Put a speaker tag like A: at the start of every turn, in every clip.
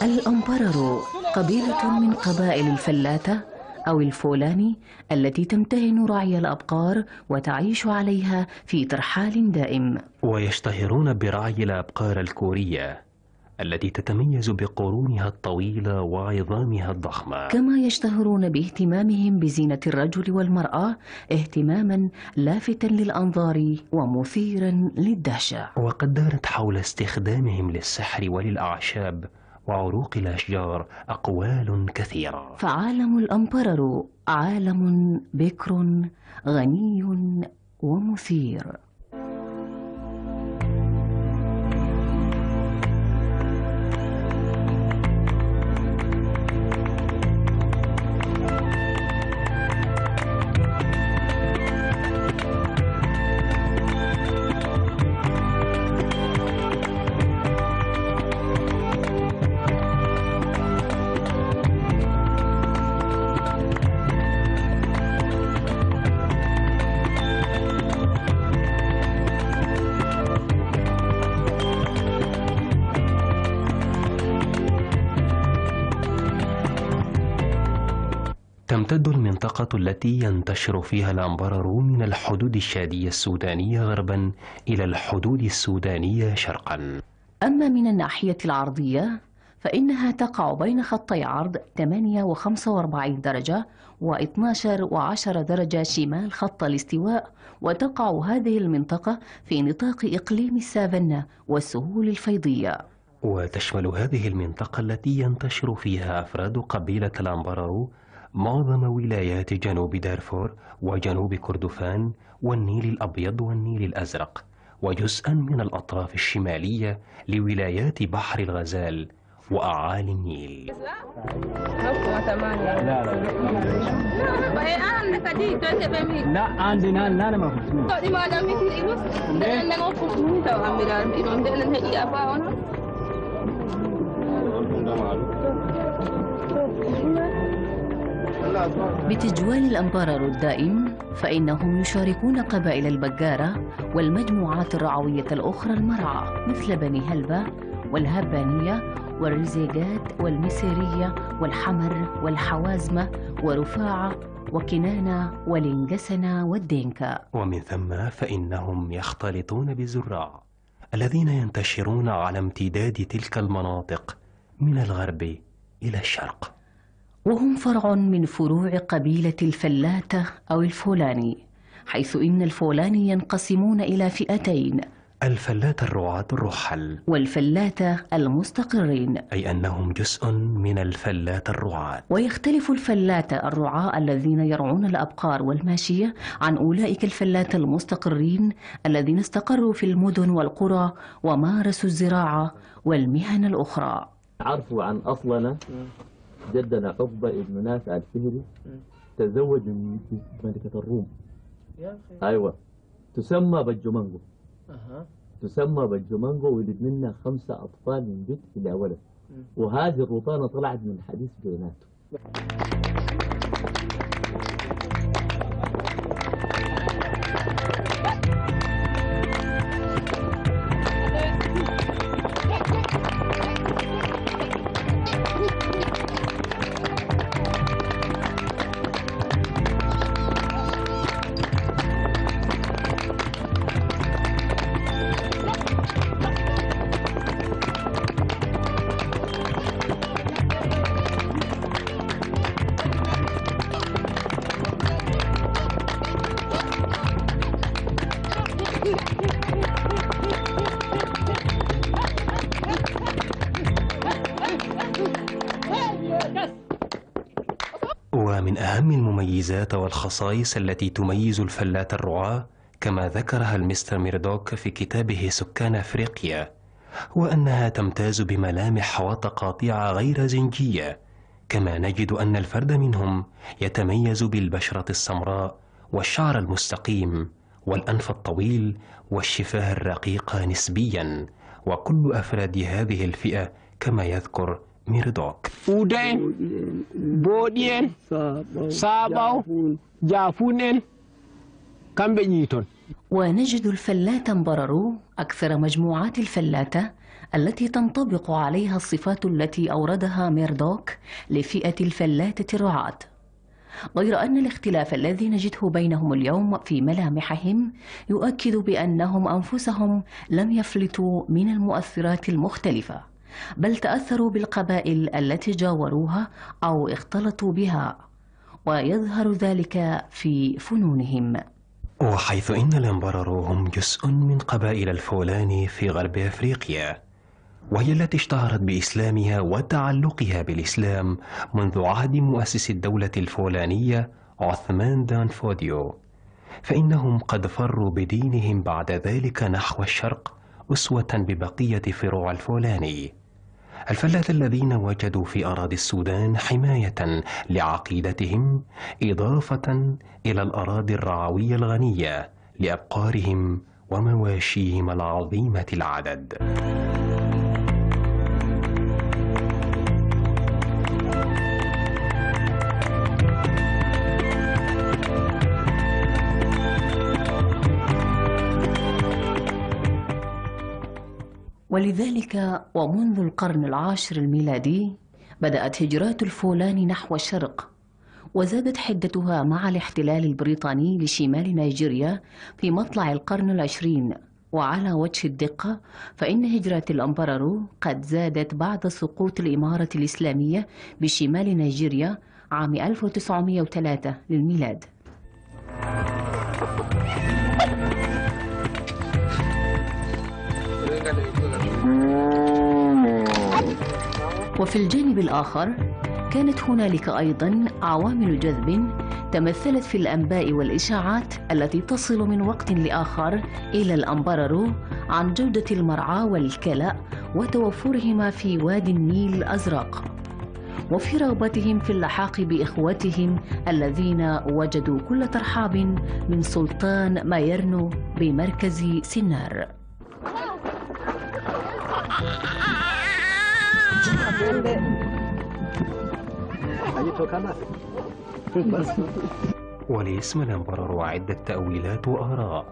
A: الأمبررو قبيلة من قبائل الفلاتة أو الفولاني التي تمتهن رعي الأبقار وتعيش عليها في ترحال دائم.
B: ويشتهرون برعي الأبقار الكورية التي تتميز بقرونها الطويلة وعظامها الضخمة،
A: كما يشتهرون باهتمامهم بزينة الرجل والمرأة اهتماما لافتا للأنظار ومثيرا للدهشة.
B: وقد دارت حول استخدامهم للسحر وللأعشاب وعروق الأشجار أقوال كثيرة.
A: فعالم الأمبررو عالم بكر غني ومثير.
B: تمتد المنطقة التي ينتشر فيها الأمبررو من الحدود الشادية السودانية غربا إلى الحدود السودانية شرقا.
A: أما من الناحية العرضية فإنها تقع بين خطي عرض 8 و45 درجة و12 و10 درجة شمال خط الاستواء، وتقع هذه المنطقة في نطاق إقليم السافانا والسهول الفيضية.
B: وتشمل هذه المنطقة التي ينتشر فيها أفراد قبيلة الأمبررو معظم ولايات جنوب دارفور وجنوب كردفان والنيل الأبيض والنيل الأزرق، وجزءا من الأطراف الشمالية لولايات بحر الغزال وأعالي النيل.
A: بتجوال الأمبررو الدائم فإنهم يشاركون قبائل البقارة والمجموعات الرعوية الأخرى المرعى مثل بني هلبة والهبانية والرزيقات والمسيرية والحمر والحوازمة ورفاعة وكنانة والإنجسنة والدينكا.
B: ومن ثم فإنهم يختلطون بالزراع الذين ينتشرون على امتداد تلك المناطق من الغرب إلى الشرق،
A: وهم فرع من فروع قبيلة الفلاتة أو الفولاني، حيث إن الفولاني ينقسمون إلى فئتين:
B: الفلاتة الرعاة الرحل
A: والفلاتة المستقرين،
B: أي أنهم جزء من الفلاتة الرعاة.
A: ويختلف الفلاتة الرعاة الذين يرعون الأبقار والماشية عن أولئك الفلاتة المستقرين الذين استقروا في المدن والقرى ومارسوا الزراعة والمهن الأخرى.
C: عرفوا عن أصلنا جدنا عقبة ابن نافع الفهري تزوج من ملكة الروم. أيوة، تسمى بجمانجو. تسمى بجمانجو، ولد منها 5 أطفال من بنت إلى ولد، وهذه الرطانة طلعت من حديث بيناته.
B: ومن أهم المميزات والخصائص التي تميز الفلاتة الرعاة كما ذكرها المستر ميردوك في كتابه سكان أفريقيا، وأنها تمتاز بملامح وتقاطيع غير زنجية، كما نجد أن الفرد منهم يتميز بالبشرة السمراء والشعر المستقيم والأنف الطويل والشفاه الرقيقة نسبيا، وكل أفراد هذه الفئة كما يذكر ميردوك
D: ودين بودين سابو جافونين كامبينيتون.
A: ونجد الفلاتة مبررو أكثر مجموعات الفلاتة التي تنطبق عليها الصفات التي أوردها ميردوك لفئة الفلاتة الرعاة، غير أن الاختلاف الذي نجده بينهم اليوم في ملامحهم يؤكد بأنهم أنفسهم لم يفلتوا من المؤثرات المختلفة، بل تأثروا بالقبائل التي جاوروها أو اختلطوا بها، ويظهر ذلك في فنونهم.
B: وحيث إن الأمبرارو هم جزء من قبائل الفولاني في غرب أفريقيا، وهي التي اشتهرت بإسلامها وتعلقها بالإسلام منذ عهد مؤسس الدولة الفولانية عثمان دان فوديو، فإنهم قد فروا بدينهم بعد ذلك نحو الشرق أسوة ببقية فروع الفولاني. الفلاة الذين وجدوا في أراضي السودان حماية لعقيدتهم، إضافة إلى الأراضي الرعوية الغنية لأبقارهم ومواشيهم العظيمة العدد.
A: ولذلك ومنذ القرن العاشر الميلادي بدأت هجرات الفولان نحو الشرق، وزادت حدتها مع الاحتلال البريطاني لشمال نيجيريا في مطلع القرن العشرين. وعلى وجه الدقة فإن هجرات الأمبرارو قد زادت بعد سقوط الإمارة الإسلامية بشمال نيجيريا عام 1903 للميلاد. وفي الجانب الآخر كانت هنالك أيضا عوامل جذب تمثلت في الأنباء والإشاعات التي تصل من وقت لآخر إلى الأمبرارو عن جودة المرعى والكلاء وتوفرهما في وادي النيل الأزرق، وفي رغبتهم في اللحاق بإخوتهم الذين وجدوا كل ترحاب من سلطان مايرنو بمركز سنار.
B: ولاسم الأمبرارو عدة تأويلات وآراء،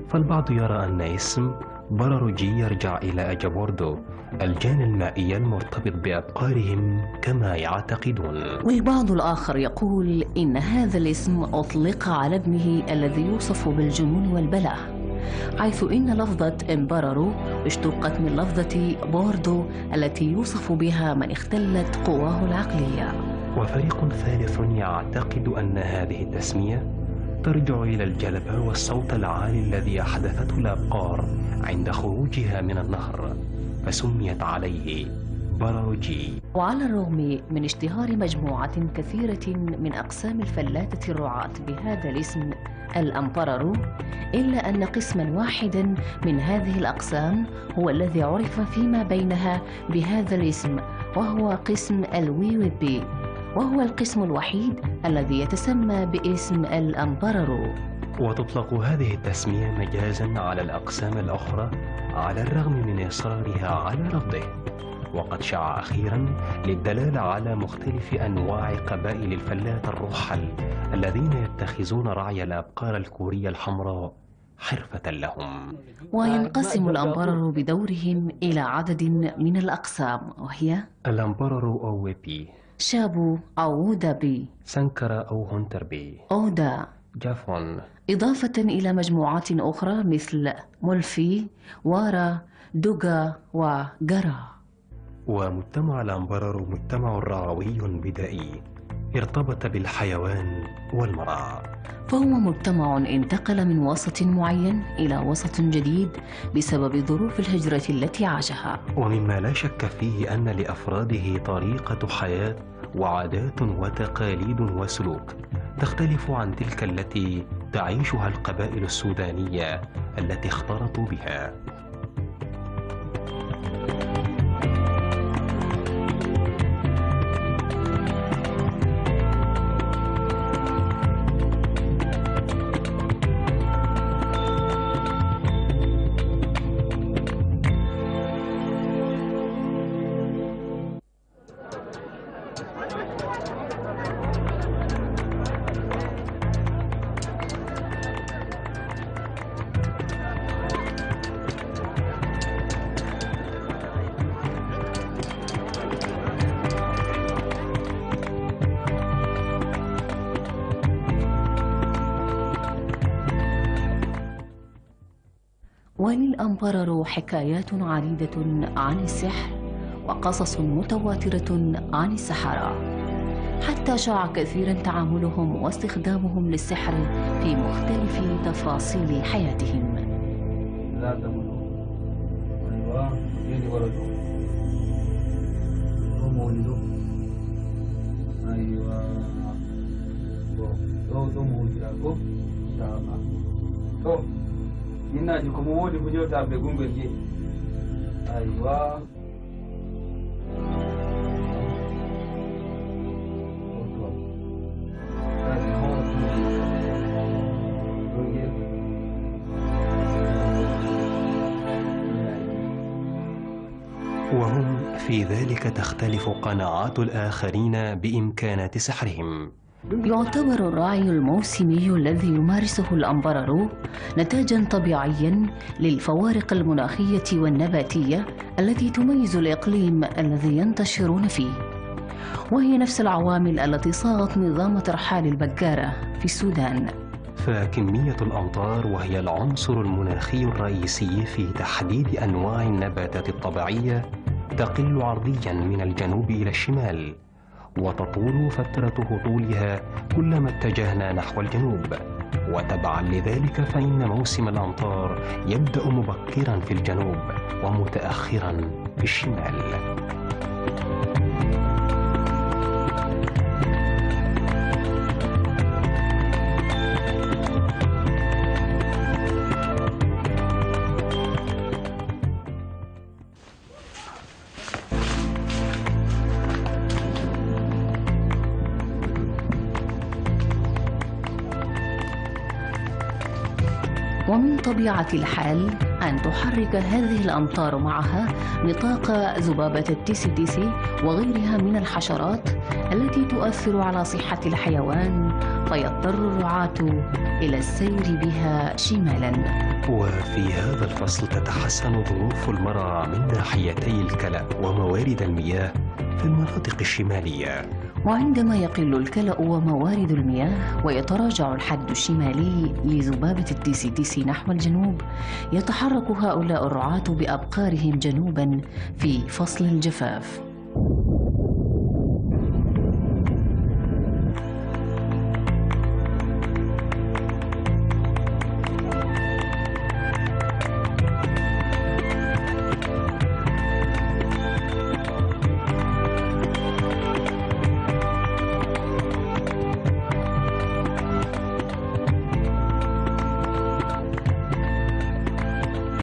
B: فالبعض يرى أن اسم برارجي يرجع إلى أجابوردو الجان المائي المرتبط بأبقارهم كما يعتقدون،
A: والبعض الآخر يقول إن هذا الاسم أطلق على ابنه الذي يوصف بالجنون والبلع، حيث إن لفظة إمبرارو اشتقت من لفظة بوردو التي يوصف بها من اختلت قواه العقلية.
B: وفريق ثالث يعتقد أن هذه التسمية ترجع إلى الجلبة والصوت العالي الذي أحدثته الأبقار عند خروجها من النهر، فسميت عليه برارجي.
A: وعلى الرغم من اشتهار مجموعة كثيرة من أقسام الفلاتة الرعاة بهذا الاسم الأمبرارو، إلا أن قسما واحدا من هذه الأقسام هو الذي عرف فيما بينها بهذا الاسم، وهو قسم الويويبي، وهو القسم الوحيد الذي يتسمى باسم الأمبرارو.
B: وتطلق هذه التسمية مجازا على الأقسام الأخرى على الرغم من إصرارها على رفضه، وقد شاع أخيرا للدلالة على مختلف أنواع قبائل الفلاة الرحل الذين يتخذون رعي الأبقار الكورية الحمراء حرفة لهم.
A: وينقسم الأمبرارو بدورهم إلى عدد من الأقسام، وهي
B: الأمبرارو أويبي،
A: شابو أو دابي،
B: سانكرا أو هونتربي،
A: أودا،
B: جافون،
A: إضافة إلى مجموعات أخرى مثل مولفي، وارا، دوغا وغارا.
B: ومجتمع الأمبرارو مجتمع رعوي بدائي ارتبط بالحيوان والمرعى،
A: فهو مجتمع انتقل من وسط معين إلى وسط جديد بسبب ظروف الهجرة التي عاشها،
B: ومما لا شك فيه أن لأفراده طريقة حياة وعادات وتقاليد وسلوك تختلف عن تلك التي تعيشها القبائل السودانية التي اختلطوا بها.
A: وللأمبررو حكايات عديدة عن السحر وقصص متواترة عن السحرة، حتى شاع كثيرا تعاملهم واستخدامهم للسحر في مختلف تفاصيل حياتهم.
E: لا تمنوا أيوة يلي ولده هم ولده أيوة تو موجودكم تمام تو إننا جكم ولي بجوا تابعون بيجي أيوة
B: وهم في ذلك تختلف قناعات الآخرين بإمكانات سحرهم.
A: يعتبر الرعي الموسمي الذي يمارسه الأمبررو نتاجاً طبيعياً للفوارق المناخية والنباتية التي تميز الإقليم الذي ينتشرون فيه، وهي نفس العوامل التي صاغت نظام ترحال البقارة في السودان.
B: فكمية الأمطار وهي العنصر المناخي الرئيسي في تحديد أنواع النباتات الطبيعية تقل عرضياً من الجنوب إلى الشمال، وتطول فترة هطولها كلما اتجهنا نحو الجنوب، وتبعاً لذلك فإن موسم الأمطار يبدأ مبكراً في الجنوب ومتأخراً في الشمال.
A: ومن طبيعة الحال أن تحرك هذه الأمطار معها نطاق ذبابة التيسي وغيرها من الحشرات التي تؤثر على صحة الحيوان، فيضطر الرعاة إلى السير بها شمالاً.
B: وفي هذا الفصل تتحسن ظروف المرعى من ناحيتي الكلأ وموارد المياه في المناطق الشمالية.
A: وعندما يقل الكلأ وموارد المياه ويتراجع الحد الشمالي لذبابة التيسي نحو الجنوب، يتحرك هؤلاء الرعاة بأبقارهم جنوباً في فصل الجفاف.